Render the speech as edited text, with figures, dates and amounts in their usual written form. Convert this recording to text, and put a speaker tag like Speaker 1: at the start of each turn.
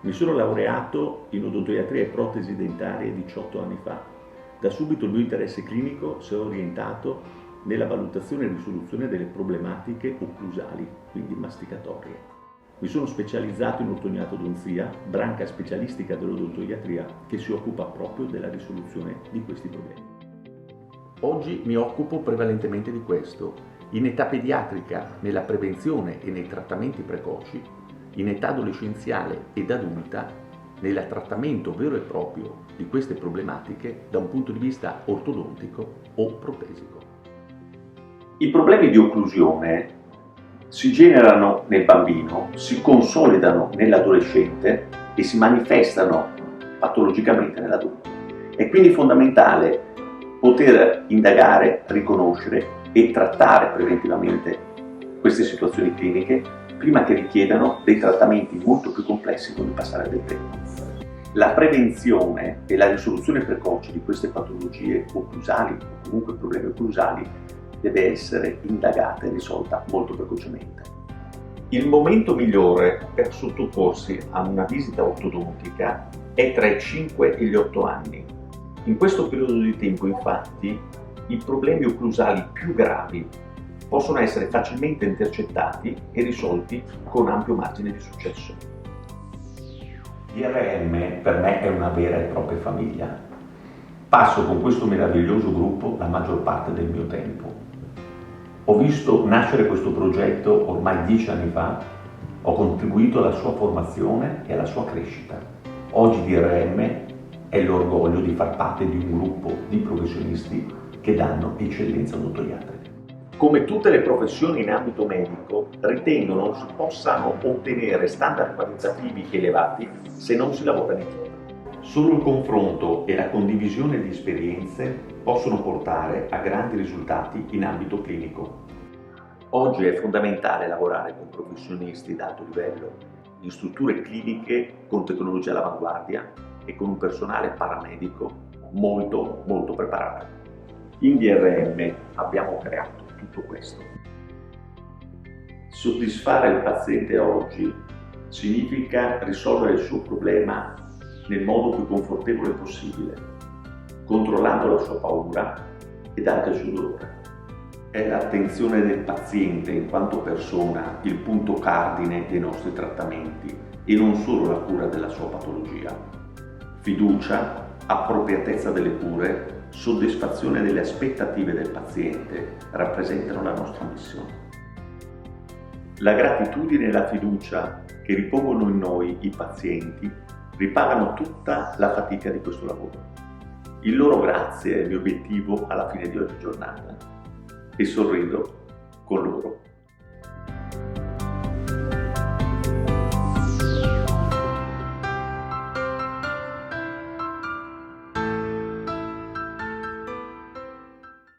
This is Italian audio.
Speaker 1: Mi sono laureato in odontoiatria e protesi dentarie 18 anni fa. Da subito il mio interesse clinico si è orientato nella valutazione e risoluzione delle problematiche occlusali, quindi masticatorie. Mi sono specializzato in ortognattodonzia, branca specialistica dell'odontoiatria che si occupa proprio della risoluzione di questi problemi. Oggi mi occupo prevalentemente di questo, in età pediatrica, nella prevenzione e nei trattamenti precoci, in età adolescenziale ed adulta, nel trattamento vero e proprio di queste problematiche da un punto di vista ortodontico o protesico. I problemi di occlusione si generano nel bambino, si consolidano nell'adolescente e si manifestano patologicamente nell'adulto. È quindi fondamentale poter indagare, riconoscere e trattare preventivamente queste situazioni cliniche prima che richiedano dei trattamenti molto più complessi con il passare del tempo. La prevenzione e la risoluzione precoce di queste patologie occlusali o comunque problemi occlusali deve essere indagata e risolta molto precocemente. Il momento migliore per sottoporsi a una visita ortodontica è tra i 5 e gli 8 anni. In questo periodo di tempo, infatti, i problemi occlusali più gravi possono essere facilmente intercettati e risolti con ampio margine di successo. DRM per me è una vera e propria famiglia. Passo con questo meraviglioso gruppo la maggior parte del mio tempo. Ho visto nascere questo progetto ormai 10 anni fa, ho contribuito alla sua formazione e alla sua crescita. Oggi DRM è l'orgoglio di far parte di un gruppo di professionisti che danno eccellenza odontoiatrica. Come tutte le professioni in ambito medico, ritengo non si possano ottenere standard qualitativi elevati se non si lavora in equipe. Solo il confronto e la condivisione di esperienze possono portare a grandi risultati in ambito clinico. Oggi è fondamentale lavorare con professionisti di alto livello, in strutture cliniche con tecnologia all'avanguardia e con un personale paramedico molto preparato. In DRM abbiamo creato tutto questo. Soddisfare il paziente oggi significa risolvere il suo problema nel modo più confortevole possibile, controllando la sua paura ed anche il suo dolore. È l'attenzione del paziente in quanto persona il punto cardine dei nostri trattamenti e non solo la cura della sua patologia. Fiducia, appropriatezza delle cure, soddisfazione delle aspettative del paziente rappresentano la nostra missione. La gratitudine e la fiducia che ripongono in noi i pazienti ripagano tutta la fatica di questo lavoro. Il loro grazie è il mio obiettivo alla fine di ogni giornata e sorrido con loro.